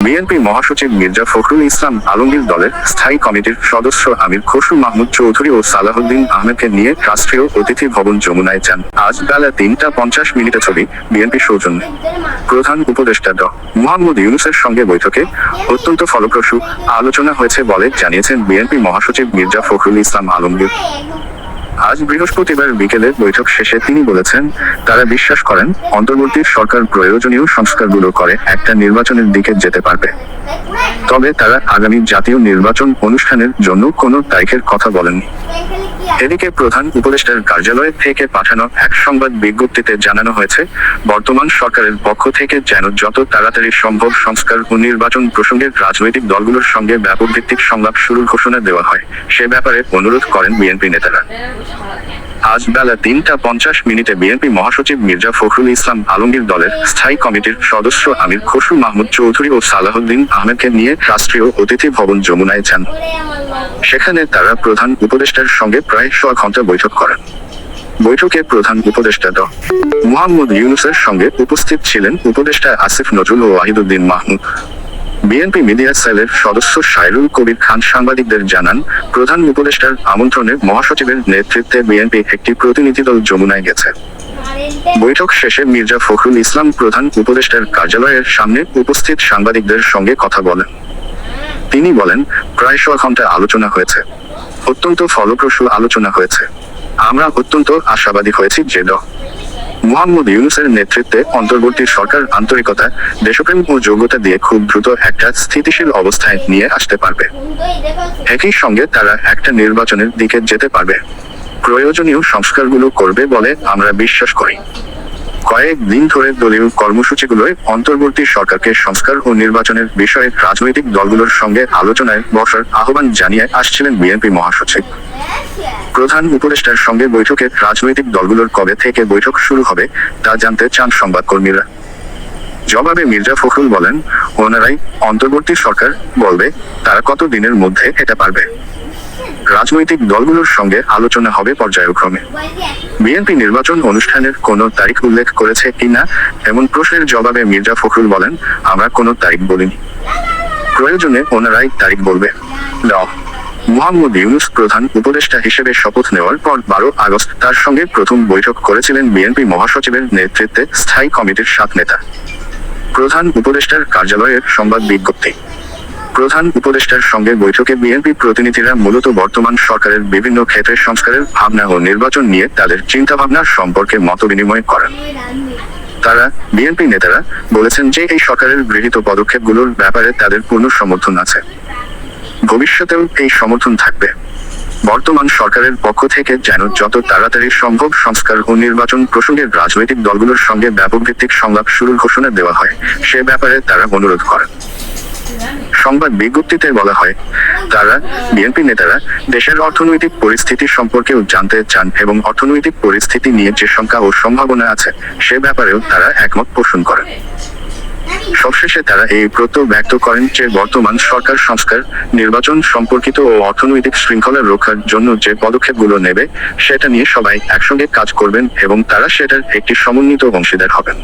BNP মহাসচিব মির্জা ফখরুল ইসলাম আলমগীর দলের স্থায়ী কমিটির সদস্য আমির খসরু মাহমুদ চৌধুরী ও সালাহউদ্দিন আহমেদকে নিয়ে রাষ্ট্রীয় অতিথি ভবন যমুনায় যান। আজ বেলা ৩টা ৫০ ছবি বিএনপি সৌজন্যে প্রধান উপদেষ্টা ড মুহাম্মদ ইউনূসের সঙ্গে বৈঠকে অত্যন্ত ফলপ্রসূ আলোচনা হয়েছে বলে জানিয়েছেন বিএনপি মহাসচিব মির্জা ফখরুল ইসলাম আলমগীর। আজ বৃহস্পতিবার বিকেলে বৈঠক শেষে তিনি বলেছেন, তারা বিশ্বাস করেন অন্তর্বর্তী সরকার প্রয়োজনীয় সংস্কারগুলো করে একটা নির্বাচনের দিকে যেতে পারবে। তবে তারা আগামী জাতীয় নির্বাচন অনুষ্ঠানের জন্য কোনো তারিখের কথা বলেননি। এদিকে প্রধান উপদেষ্টার কার্যালয় থেকে পাঠানো এক সংবাদ বিজ্ঞপ্তিতে জানানো হয়েছে, বর্তমান সরকারের পক্ষ থেকে যেন যত তাড়াতাড়ি সম্ভব সংস্কার ও নির্বাচন প্রসঙ্গে রাজনৈতিক দলগুলোর সঙ্গে ব্যাপক ভিত্তিক সংলাপ শুরুর ঘোষণা দেওয়া হয়, সে ব্যাপারে অনুরোধ করেন বিএনপি নেতারা। আজ বেলা ৩টা ৫০ বিএনপি মহাসচিব মির্জা ফখরুল ইসলাম আলমগীর দলের স্থায়ী কমিটির সদস্য আমির খসরু মাহমুদ চৌধুরী ও সালাহউদ্দিন আহমেদকে নিয়ে রাষ্ট্রীয় অতিথি ভবন যমুনায় যান। সেখানে তারা প্রধান উপদেষ্টার সঙ্গে প্রায় ১০০ ঘণ্টা বৈঠক করেন। বৈঠকে প্রধান উপদেষ্টা ড মুহাম্মদ ইউনূসের সঙ্গে উপস্থিত ছিলেন উপদেষ্টা আসিফ নজরুল ও ওয়াহিদুদ্দিন মাহমুদ। বিএনপি মিডিয়া সেলের সদস্য সাইরুল কবির খান সাংবাদিকদের জানান, প্রধান উপদেষ্টার আমন্ত্রণে মহাসচিবের নেতৃত্বে বিএনপি একটি প্রতিনিধিদল যমুনায় গেছে। বৈঠক শেষে মির্জা ফখরুল ইসলাম প্রধান উপদেষ্টার কার্যালয়ের সামনে উপস্থিত সাংবাদিকদের সঙ্গে কথা বলেন। তিনি বলেন, প্রায় ১০০ ঘণ্টা আলোচনা হয়েছে, অত্যন্ত ফলপ্রসূ আলোচনা হয়েছে। আমরা অত্যন্ত আশাবাদী হয়েছি যে ড মুহাম্মদ ইউনূসের নেতৃত্বে অন্তর্বর্তী সরকার আন্তরিকতা, দেশপ্রেম ও যোগ্যতা দিয়ে খুব দ্রুত একটা স্থিতিশীল অবস্থায় নিয়ে আসতে পারবে। একই সঙ্গে তারা একটা নির্বাচনের দিকে যেতে পারবে, প্রয়োজনীয় সংস্কারগুলো করবে বলে আমরা বিশ্বাস করি। কয়েক দিন ধরে দলীয় কর্মসূচিগুলোয় অন্তর্বর্তী সরকারকে সংস্কার ও নির্বাচনের বিষয়ে রাজনৈতিক দলগুলোর সঙ্গে আলোচনায় বসার আহ্বান জানিয়ে আসছিলেন বিএনপি মহাসচিব। প্রধান উপদেষ্টার সঙ্গে বৈঠকে রাজনৈতিক দলগুলোর কবে থেকে বৈঠক শুরু হবে তা জানতে চান সংবাদকর্মীরা। জবাবে মির্জা ফখরুল বলেন, ওনারাই অন্তর্বর্তী সরকার বলবে তারা কত দিনের মধ্যে এটা পারবে। রাজনৈতিক দলগুলোর সঙ্গে আলোচনা হবে পর্যায়ক্রমে। বিএনপি নির্বাচন অনুষ্ঠানের কোনো তারিখ উল্লেখ করেছে কিনা এমন প্রশ্নের জবাবে মির্জা ফখরুল বলেন, আমরা কোনো তারিখ বলিনি, প্রয়োজনে ওনারাই তারিখ বলবে। ড মুহাম্মদ ইউনূস প্রধান উপদেষ্টা হিসেবে শপথ নেওয়ার পর ১২ আগস্ট তার সঙ্গে প্রথম বৈঠক করেছিলেন বিএনপি মহাসচিবের নেতৃত্বে স্থায়ী কমিটির ৭ নেতা। প্রধান উপদেষ্টার কার্যালয়ের সংবাদ বিজ্ঞপ্তি। প্রধান উপদেষ্টার সঙ্গে বৈঠকে বিএনপি প্রতিনিধিরা মূলত বর্তমান সরকারের বিভিন্ন ক্ষেত্রে সংস্কারের ভাবনা ও নির্বাচন নিয়ে তাদের চিন্তাভাবনার সম্পর্কে মতবিনিময় করেন। তারা বিএনপি নেতারা বলেছেন যে এই সরকারের গৃহীত পদক্ষেপগুলোর ব্যাপারে তাদের পূর্ণ সমর্থন আছে, ভবিষ্যতেও এই সমর্থন থাকবে। বর্তমান সরকারের পক্ষ থেকে যেন যত তাড়াতাড়ি সম্ভব সংস্কার ও নির্বাচন প্রসঙ্গে রাজনৈতিক দলগুলোর সঙ্গে ব্যাপক ভিত্তিক সংলাপ শুরুর ঘোষণা দেওয়া হয়, সে ব্যাপারে তারা অনুরোধ করেন। সংবাদ বিজ্ঞপ্তিতে বলা হয়, তারা বিএনপি নেতারা দেশের অর্থনৈতিক পরিস্থিতি সম্পর্কেও জানতে চান এবং অর্থনৈতিক পরিস্থিতি নিয়ে যে শঙ্কা ও সম্ভাবনা আছে সে ব্যাপারেও তারা একমত পোষণ করেন। সবশেষে তারা এই প্রত্যয় ব্যক্ত করেন যে বর্তমান সরকার সংস্কার, নির্বাচন সম্পর্কিত ও অর্থনৈতিক শৃঙ্খলা রক্ষার জন্য যে পদক্ষেপগুলো নেবে সেটা নিয়ে সবাই একসঙ্গে কাজ করবেন এবং তারা সেটার একটি সমন্বিত অংশীদার হবেন।